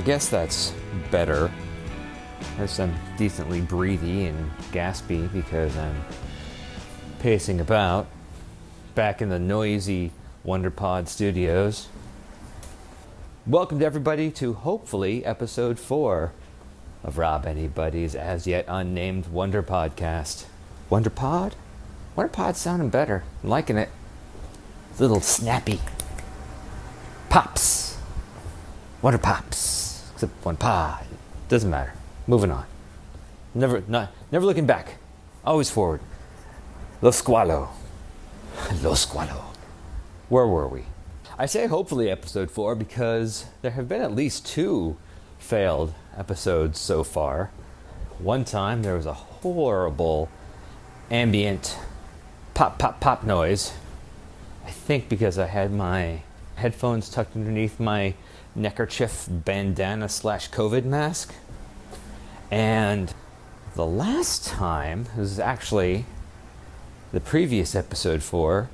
guess that's better. I guess I'm decently breathy and gaspy because I'm pacing about back in the noisy WonderPod studios. Welcome to everybody to hopefully episode 4 of Rob Anybody's as yet unnamed Wonder Podcast. WonderPod? WonderPod's sounding better. I'm liking it. It's a little snappy. Pops. Wonder Pops. Except one pod. Doesn't matter. Moving on. Never looking back. Always forward. Lo squalo. Lo squalo. Where were we? I say hopefully episode 4 because there have been at least 2 failed episodes so far. One time there was a horrible ambient pop noise. I think because I had my headphones tucked underneath my neckerchief bandana / COVID mask. And the last time, this is actually the previous episode 4,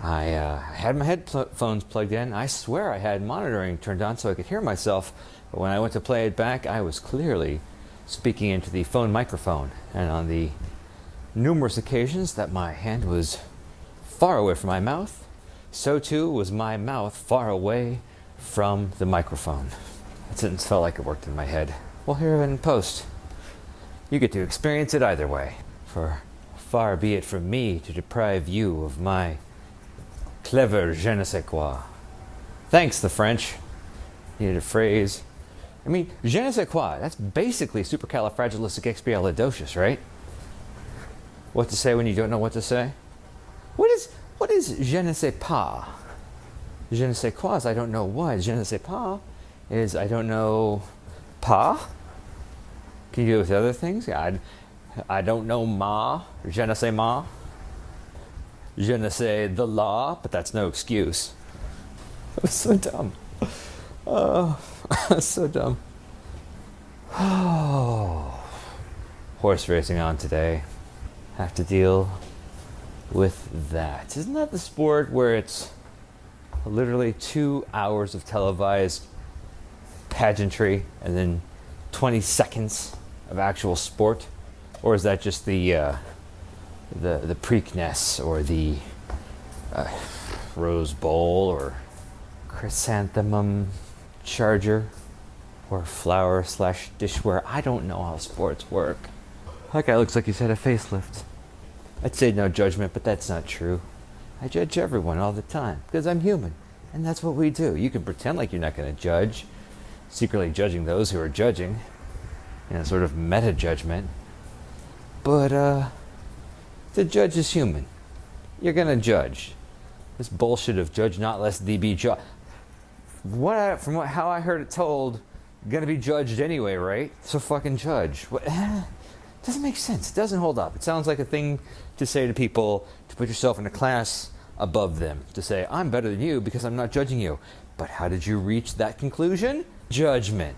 I had my headphones plugged in. I swear I had monitoring turned on so I could hear myself. But when I went to play it back, I was clearly speaking into the phone microphone. And on the numerous occasions that my hand was far away from my mouth, so too was my mouth far away from the microphone. That sentence felt like it worked in my head. We'll hear it in post. You get to experience it either way. For far be it from me to deprive you of my clever je ne sais quoi. Thanks, the French. Needed a phrase. I mean, je ne sais quoi, that's basically supercalifragilisticexpialidocious, right? What to say when you don't know what to say? What is je ne sais pas? Je ne sais quoi is I don't know what. Je ne sais pas is I don't know pas. Can you do it with other things? I don't know ma. Je ne sais ma. Je ne sais the law, but that's no excuse. It was so dumb. Oh, so dumb. Oh, horse racing on today. Have to deal with that. Isn't that the sport where it's literally 2 hours of televised pageantry and then 20 seconds of actual sport? Or is that just the Preakness or the Rose Bowl or Chrysanthemum Charger or flower / dishware? I don't know how sports work. That guy looks like he's had a facelift. I'd say no judgment, but that's not true. I judge everyone all the time because I'm human, and that's what we do. You can pretend like you're not going to judge, secretly judging those who are judging, in a sort of meta judgment. But the judge is human. You're going to judge. This bullshit of judge not lest thee be judged. How I heard it told, going to be judged anyway, right? So fucking judge. What? Doesn't make sense. It doesn't hold up. It sounds like a thing to say to people to put yourself in a class above them. To say, I'm better than you because I'm not judging you. But how did you reach that conclusion? Judgment.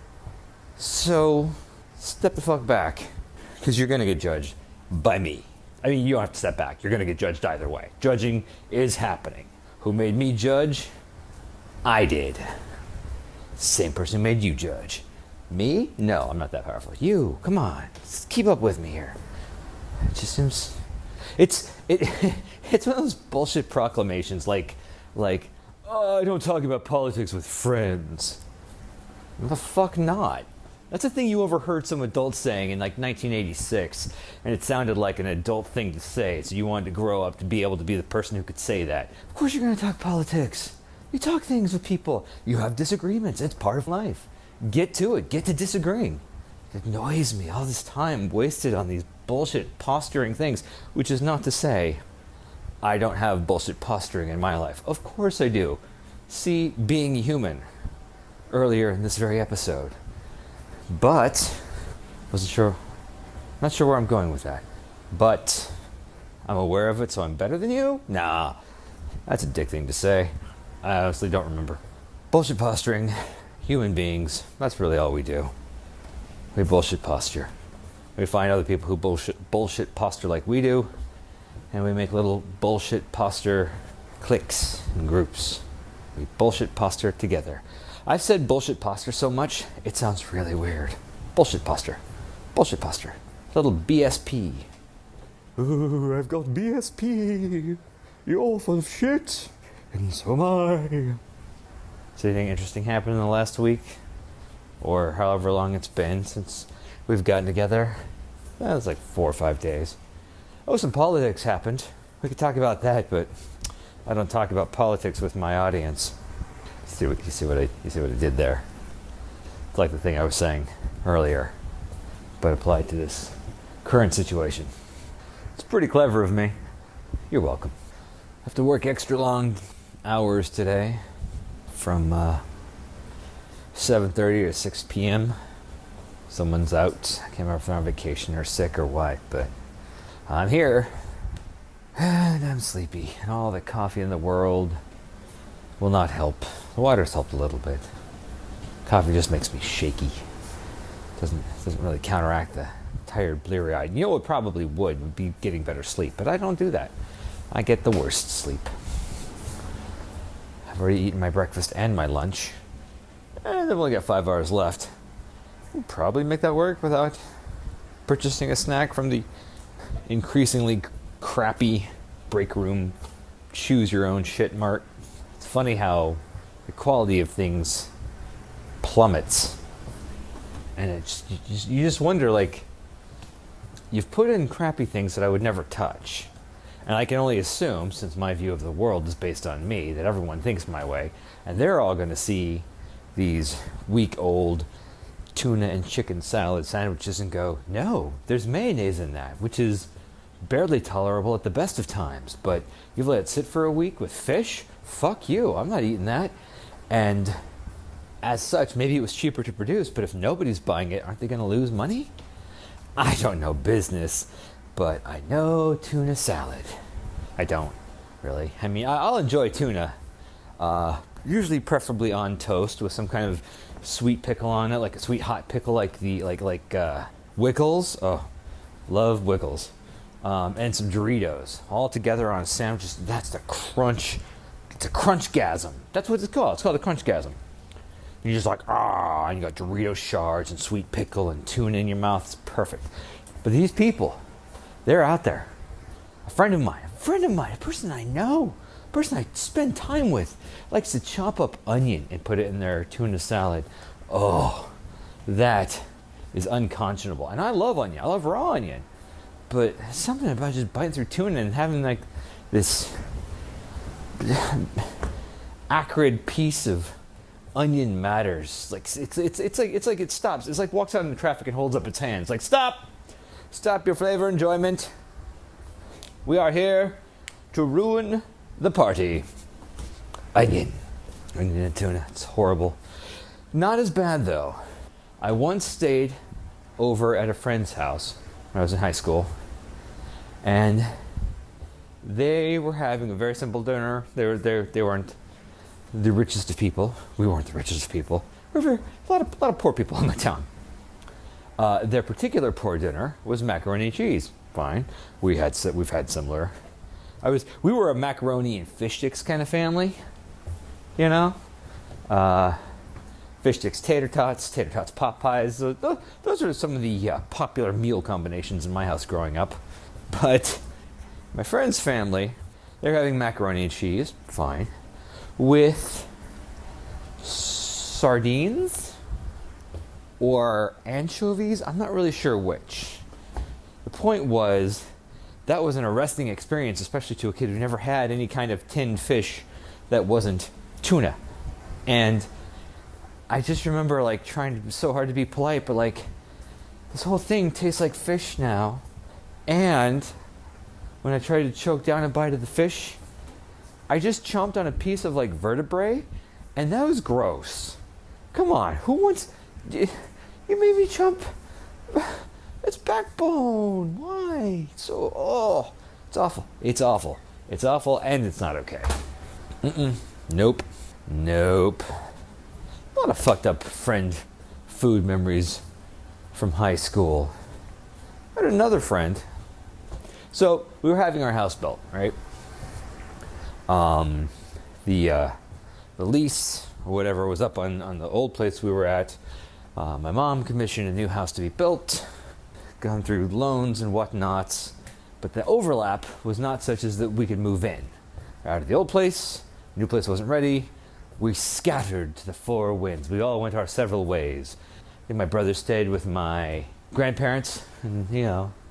So, step the fuck back. Because you're going to get judged by me. I mean, you don't have to step back. You're going to get judged either way. Judging is happening. Who made me judge? I did. Same person who made you judge. Me? No, I'm not that powerful. You, come on. Keep up with me here. It just seems... It's one of those bullshit proclamations like, oh, I don't talk about politics with friends. The fuck not? That's a thing you overheard some adults saying in like 1986, and it sounded like an adult thing to say, so you wanted to grow up to be able to be the person who could say that. Of course you're going to talk politics. You talk things with people. You have disagreements. It's part of life. Get to it. Get to disagreeing. It annoys me all this time wasted on these bullshit posturing things, which is not to say I don't have bullshit posturing in my life. Of course I do. See Being Human earlier in this very episode. But, not sure where I'm going with that. But, I'm aware of it, so I'm better than you? Nah, that's a dick thing to say. I honestly don't remember. Bullshit posturing, human beings, that's really all we do. We bullshit posture. We find other people who bullshit posture like we do, and we make little bullshit posture cliques and groups. We bullshit posture together. I've said bullshit posture so much, it sounds really weird. Bullshit posture. Bullshit posture. Little BSP. Ooh, I've got BSP. You're all full of shit. And so am I. So anything interesting happened in the last week? Or however long it's been since we've gotten together? That was like 4 or 5 days. Oh, some politics happened. We could talk about that, but I don't talk about politics with my audience. You see what I did there? It's like the thing I was saying earlier, but applied to this current situation. It's pretty clever of me. You're welcome. I have to work extra long hours today from 7:30 to 6 p.m. Someone's out. I can't remember if they're on vacation or sick or what, but I'm here. And I'm sleepy. And all the coffee in the world will not help. The water's helped a little bit. Coffee just makes me shaky. Doesn't really counteract the tired, bleary-eyed. You know what probably would be getting better sleep, but I don't do that. I get the worst sleep. I've already eaten my breakfast and my lunch. And I've only got 5 hours left. I'll probably make that work without purchasing a snack from the increasingly crappy break room choose your own shit mart. It's funny how the quality of things plummets. And you just wonder, like, you've put in crappy things that I would never touch. And I can only assume, since my view of the world is based on me, that everyone thinks my way. And they're all going to see these week-old tuna and chicken salad sandwiches and go, no, there's mayonnaise in that, which is barely tolerable at the best of times. But you've let it sit for a week with fish? Fuck you, I'm not eating that. And as such, maybe it was cheaper to produce, but if nobody's buying it, aren't they going to lose money? I don't know business, but I know tuna salad. I don't, really. I mean, I'll enjoy tuna, usually preferably on toast with some kind of sweet pickle on it, like a sweet hot pickle, like Wickles. Oh, love Wickles. And some Doritos, all together on a sandwich. That's the crunch. It's a crunch-gasm. That's what it's called. It's called a crunch-gasm. You're just like, and you got Dorito shards and sweet pickle and tuna in your mouth. It's perfect. But these people, they're out there. A friend of mine, a person I know, a person I spend time with, likes to chop up onion and put it in their tuna salad. Oh, that is unconscionable. And I love onion. I love raw onion. But something about just biting through tuna and having like this acrid piece of onion matters. Like it's like it stops. It's like walks out in the traffic and holds up its hands. Like stop your flavor enjoyment. We are here to ruin the party. Onion and tuna. It's horrible. Not as bad though. I once stayed over at a friend's house when I was in high school, and they were having a very simple dinner. They weren't the richest of people. We weren't the richest of people. There were a lot of poor people in my town. Their particular poor dinner was macaroni and cheese. Fine, we've had similar. We were a macaroni and fish sticks kind of family, you know. Fish sticks, tater tots, pot pies. Those are some of the popular meal combinations in my house growing up. But my friend's family, they're having macaroni and cheese, fine, with sardines or anchovies. I'm not really sure which. The point was, that was an arresting experience, especially to a kid who never had any kind of tinned fish that wasn't tuna. And I just remember like trying so hard to be polite, but like, this whole thing tastes like fish now. And when I tried to choke down a bite of the fish, I just chomped on a piece of like vertebrae, and that was gross. Come on, who wants? You made me chomp. It's backbone. Why? It's awful. It's awful, and it's not okay. Nope. A lot of fucked up friend food memories from high school. I had another friend. So we were having our house built, right? The lease or whatever was up on the old place we were at, my mom commissioned a new house to be built, gone through loans and whatnots, but the overlap was not such as that we could move in. Out of the old place, new place wasn't ready, we scattered to the four winds. We all went our several ways. And my brother stayed with my grandparents in,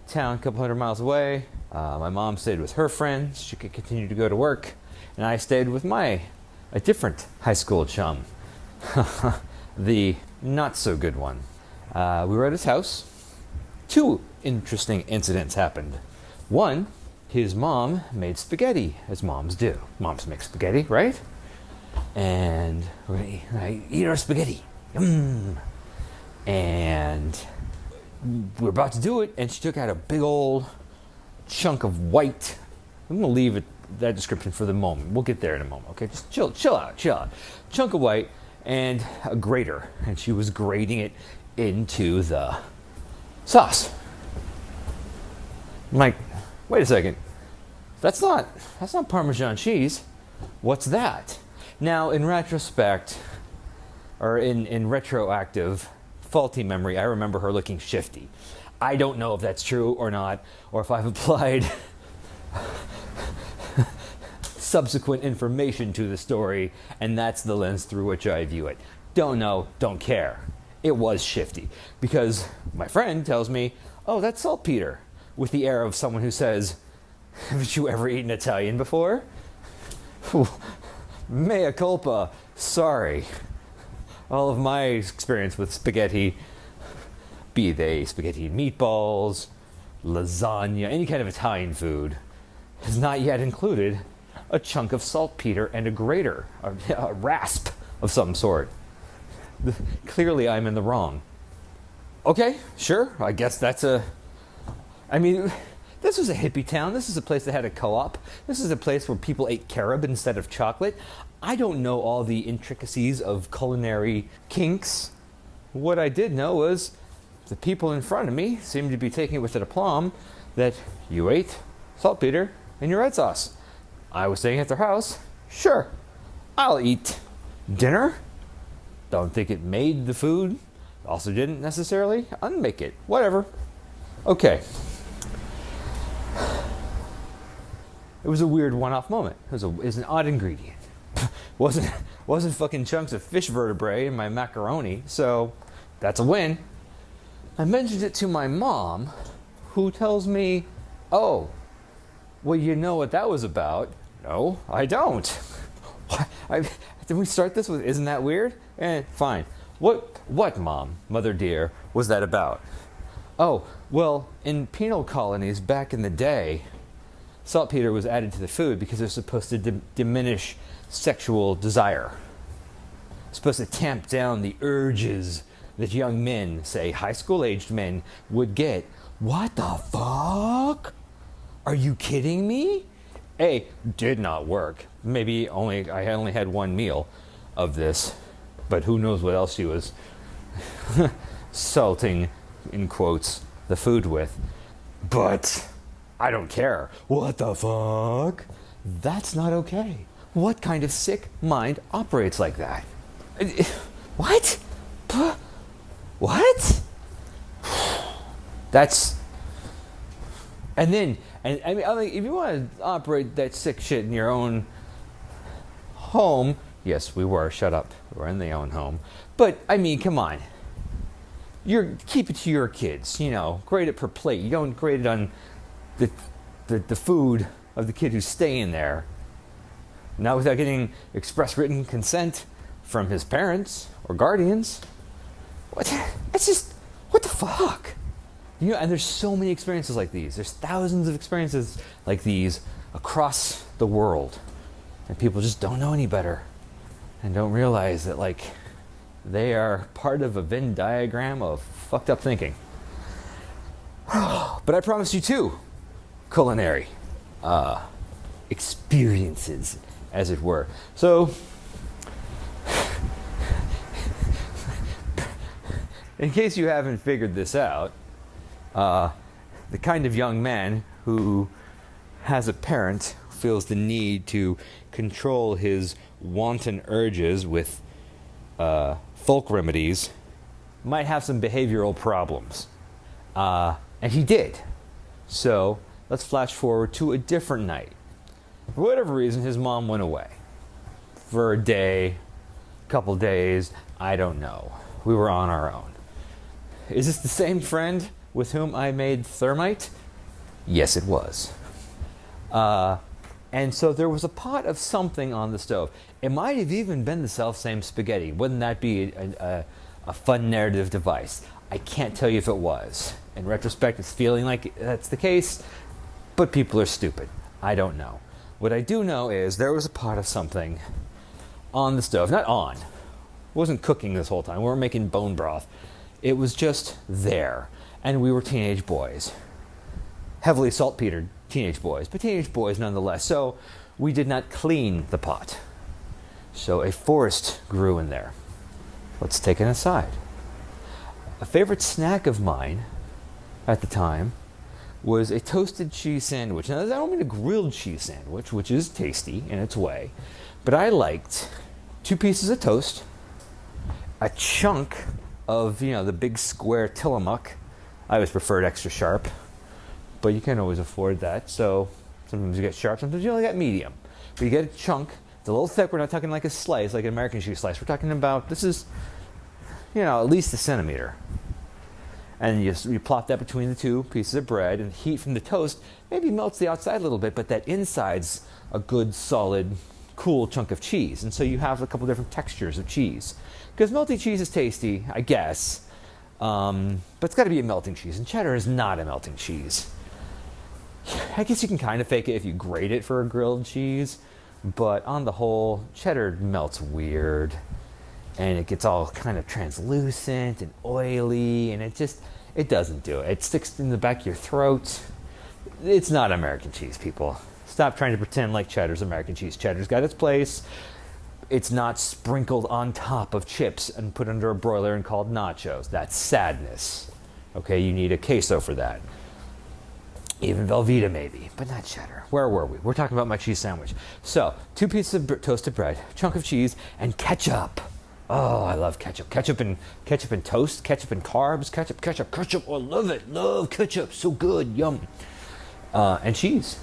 town a couple 100 miles away. My mom stayed with her friends. She could continue to go to work. And I stayed with a different high school chum. The not so good one. We were at his house. Two interesting incidents happened. One, his mom made spaghetti, as moms do. Moms make spaghetti, right? And we're gonna eat our spaghetti. Yum. And we're about to do it, and she took out a big old chunk of white. I'm gonna leave that description for the moment. We'll get there in a moment. Okay, just chill out. Chunk of white and a grater, and she was grating it into the sauce. I'm like, wait a second. That's not Parmesan cheese. What's that? Now, in retrospect, or in retroactive faulty memory, I remember her looking shifty. I don't know if that's true or not, or if I've applied subsequent information to the story, and that's the lens through which I view it. Don't know, don't care. It was shifty, because my friend tells me, oh, that's saltpeter, with the air of someone who says, haven't you ever eaten Italian before? Mea culpa, sorry. All of my experience with spaghetti, be they spaghetti and meatballs, lasagna, any kind of Italian food, has not yet included a chunk of saltpeter and a grater, a rasp of some sort. Clearly I'm in the wrong. Okay, sure, I guess this was a hippie town. This is a place that had a co-op. This is a place where people ate carob instead of chocolate. I don't know all the intricacies of culinary kinks. What I did know was the people in front of me seemed to be taking it with an aplomb that you ate saltpeter and your red sauce. I was staying at their house. Sure, I'll eat dinner. Don't think it made the food. Also didn't necessarily unmake it. Whatever. Okay. It was a weird one-off moment. It was an odd ingredient. wasn't fucking chunks of fish vertebrae in my macaroni, so that's a win. I mentioned it to my mom, who tells me, oh, well, you know what that was about. No, I don't. Did we start this with, isn't that weird? Fine. What, Mom, Mother dear, was that about? Oh, well, in penal colonies back in the day, saltpeter was added to the food because it was supposed to diminish sexual desire. It's supposed to tamp down the urges that young men, say high school-aged men, would get. What the fuck? Are you kidding me? Did not work. Maybe I only had one meal of this, but who knows what else she was salting, in quotes, the food with. But I don't care. What the fuck? That's not okay. What kind of sick mind operates like that? What? What? That's... And then, if you want to operate that sick shit in your own home, yes, we were, shut up. We were in the own home. But, come on. Keep it to your kids, grade it per plate. You don't grade it on the food of the kid who's staying there. Not without getting express written consent from his parents or guardians. What? That's just, what the fuck? And there's so many experiences like these. There's thousands of experiences like these across the world. And people just don't know any better. And don't realize that, they are part of a Venn diagram of fucked up thinking. But I promise you too, culinary experiences, as it were. So, in case you haven't figured this out, the kind of young man who has a parent who feels the need to control his wanton urges with folk remedies might have some behavioral problems. And he did. So let's flash forward to a different night. For whatever reason, his mom went away. For a day, couple days, I don't know. We were on our own. Is this the same friend with whom I made thermite? Yes, it was. And so there was a pot of something on the stove. It might have even been the self-same spaghetti. Wouldn't that be a fun narrative device? I can't tell you if it was. In retrospect, it's feeling like that's the case, but people are stupid. I don't know. What I do know is there was a pot of something on the stove. Not on. It wasn't cooking this whole time. We weren't making bone broth. It was just there. And we were teenage boys. Heavily saltpetered teenage boys, but teenage boys nonetheless. So we did not clean the pot. So a forest grew in there. Let's take an aside. A favorite snack of mine at the time was a toasted cheese sandwich. Now, I don't mean a grilled cheese sandwich, which is tasty in its way, but I liked 2 pieces of toast, a chunk of, the big square Tillamook. I always preferred extra sharp, but you can't always afford that, so sometimes you get sharp, sometimes you only get medium. But you get a chunk. It's a little thick. We're not talking like a slice, like an American cheese slice. We're talking about, this is, at least a centimeter. And you plop that between the 2 pieces of bread, and heat from the toast maybe melts the outside a little bit, but that inside's a good, solid, cool chunk of cheese. And so you have a couple different textures of cheese. Because melty cheese is tasty, I guess, but it's got to be a melting cheese, and cheddar is not a melting cheese. I guess you can kind of fake it if you grate it for a grilled cheese, but on the whole, cheddar melts weird. And it gets all kind of translucent and oily, and it doesn't do it. It sticks in the back of your throat. It's not American cheese, people. Stop trying to pretend like cheddar's American cheese. Cheddar's got its place. It's not sprinkled on top of chips and put under a broiler and called nachos. That's sadness. Okay, you need a queso for that. Even Velveeta maybe, but not cheddar. Where were we? We're talking about my cheese sandwich. So, 2 pieces of toasted bread, chunk of cheese, and ketchup. Oh, I love ketchup. Ketchup and toast, ketchup and carbs, ketchup. Oh, I love it. Love ketchup. So good. Yum. And cheese.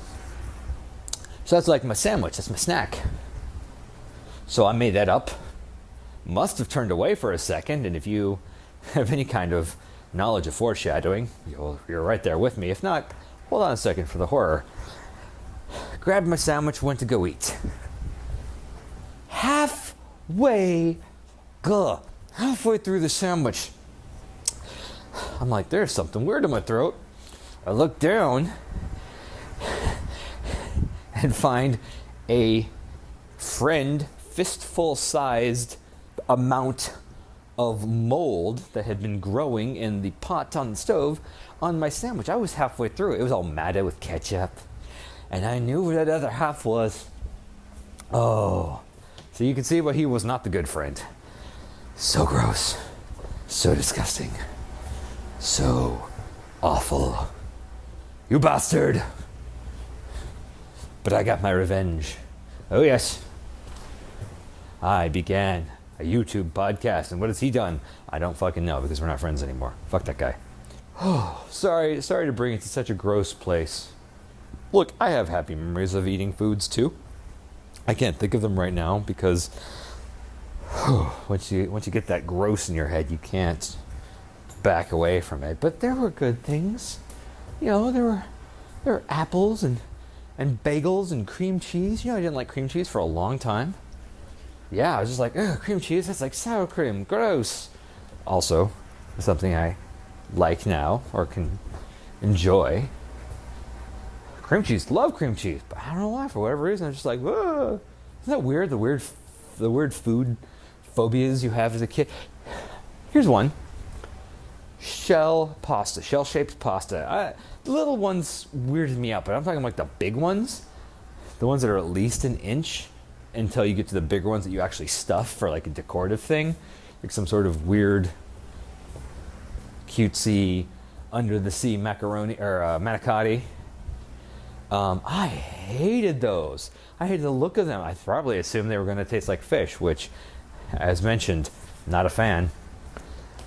So that's like my sandwich. That's my snack. So I made that up. Must have turned away for a second. And if you have any kind of knowledge of foreshadowing, you're right there with me. If not, hold on a second for the horror. Grabbed my sandwich, went to go eat. Halfway through the sandwich, I'm like, there's something weird in my throat. I look down and find a fistful-sized amount of mold that had been growing in the pot on the stove on my sandwich. I was halfway through. It was all matted with ketchup, and I knew where that other half was. Oh, so you can see why he was not the good friend. So gross. So disgusting. So awful. You bastard. But I got my revenge. Oh yes. I began a YouTube podcast, and what has he done? I don't fucking know, because we're not friends anymore. Fuck that guy. Oh, sorry to bring it to such a gross place. Look, I have happy memories of eating foods too. I can't think of them right now because once you get that gross in your head, you can't back away from it. But there were good things. There were apples and bagels and cream cheese. I didn't like cream cheese for a long time. Yeah, I was just like, ugh, cream cheese, that's like sour cream, gross. Also, something I like now or can enjoy. Cream cheese, love cream cheese, but I don't know why, for whatever reason, I'm just like, whoa. Isn't that weird, the weird food phobias you have as a kid? Here's one. Shell-shaped pasta. The little ones weirded me out, but I'm talking like the big ones. The ones that are at least an inch until you get to the bigger ones that you actually stuff for like a decorative thing. Like some sort of weird, cutesy, under-the-sea macaroni, or manicotti. I hated those. I hated the look of them. I probably assumed they were going to taste like fish, which, as mentioned, Not a fan.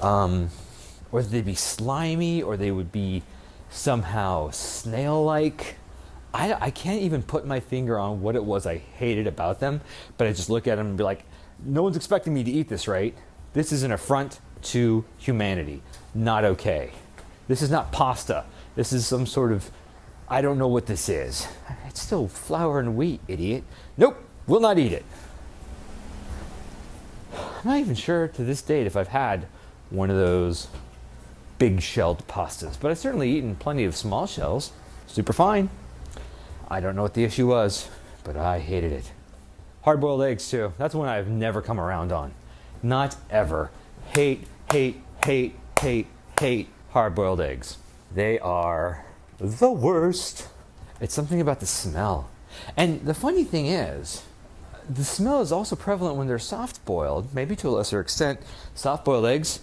Or they'd be slimy, or they would be somehow snail-like. I can't even put my finger on what it was I hated about them, but I just look at them and be like, no one's expecting me to eat this, right? This is an affront to humanity. Not okay. This is not pasta. This is some sort of, I don't know what this is. It's still flour and wheat, idiot. Nope, will not eat it. I'm not even sure to this date if I've had one of those big shelled pastas, but I've certainly eaten plenty of small shells. Super fine. I don't know what the issue was, but I hated it. Hard-boiled eggs too. That's one I've never come around on. Not ever. Hate hard-boiled eggs. They are the worst. It's something about the smell. And the funny thing is, the smell is also prevalent when they're soft-boiled, maybe to a lesser extent. Soft-boiled eggs,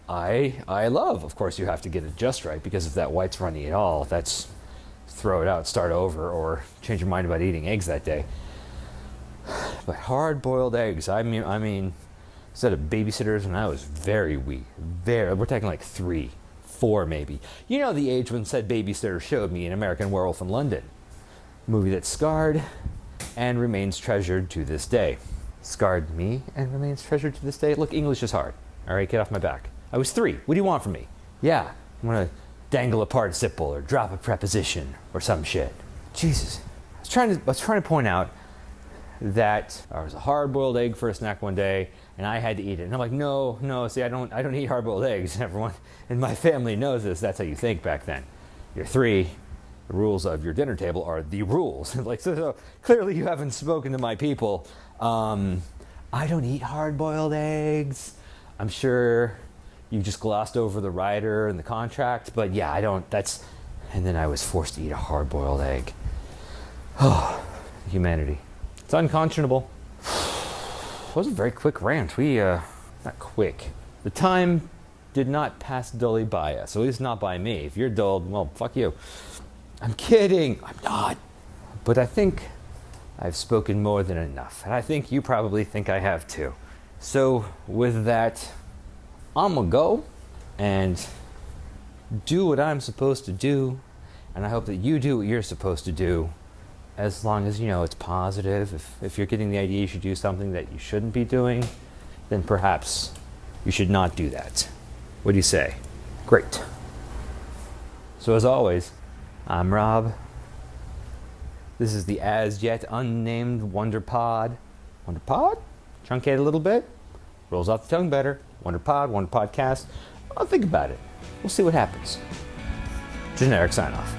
I love. Of course, you have to get it just right, because if that white's runny at all, that's throw it out, start over, or change your mind about eating eggs that day. But hard-boiled eggs, I mean, instead of babysitters when I was very wee, we're talking like 3, 4 maybe. You know the age when said babysitter showed me an American Werewolf in London. Movie that scarred and remains treasured to this day. Scarred me and remains treasured to this day? Look, English is hard. All right, get off my back. I was 3. What do you want from me? Yeah, I'm going to dangle a participle or drop a preposition or some shit. Jesus. I was trying to point out that there was a hard-boiled egg for a snack one day, and I had to eat it. And I'm like, no, see, I don't eat hard-boiled eggs. Everyone in my family knows this. That's how you think back then. You're 3. The rules of your dinner table are the rules. Like, so clearly you haven't spoken to my people. I don't eat hard-boiled eggs. I'm sure you just glossed over the rider and the contract, but yeah, I don't. And then I was forced to eat a hard-boiled egg. Oh, humanity. It's unconscionable. It was a very quick rant. Not quick. The time did not pass dully by us, at least not by me. If you're dulled, well, fuck you. I'm kidding. I'm not. But I think I've spoken more than enough, and I think you probably think I have too. So with that, I'm gonna go and do what I'm supposed to do, and I hope that you do what you're supposed to do, as long as you know it's positive. If you're getting the idea you should do something that you shouldn't be doing, then perhaps you should not do that. What do you say? Great. So as always, I'm Rob. This is the as yet unnamed Wonder Pod. Wonder Pod? Truncate a little bit. Rolls off the tongue better. Wonder Pod, Wonder Podcast. I'll think about it. We'll see what happens. Generic sign off.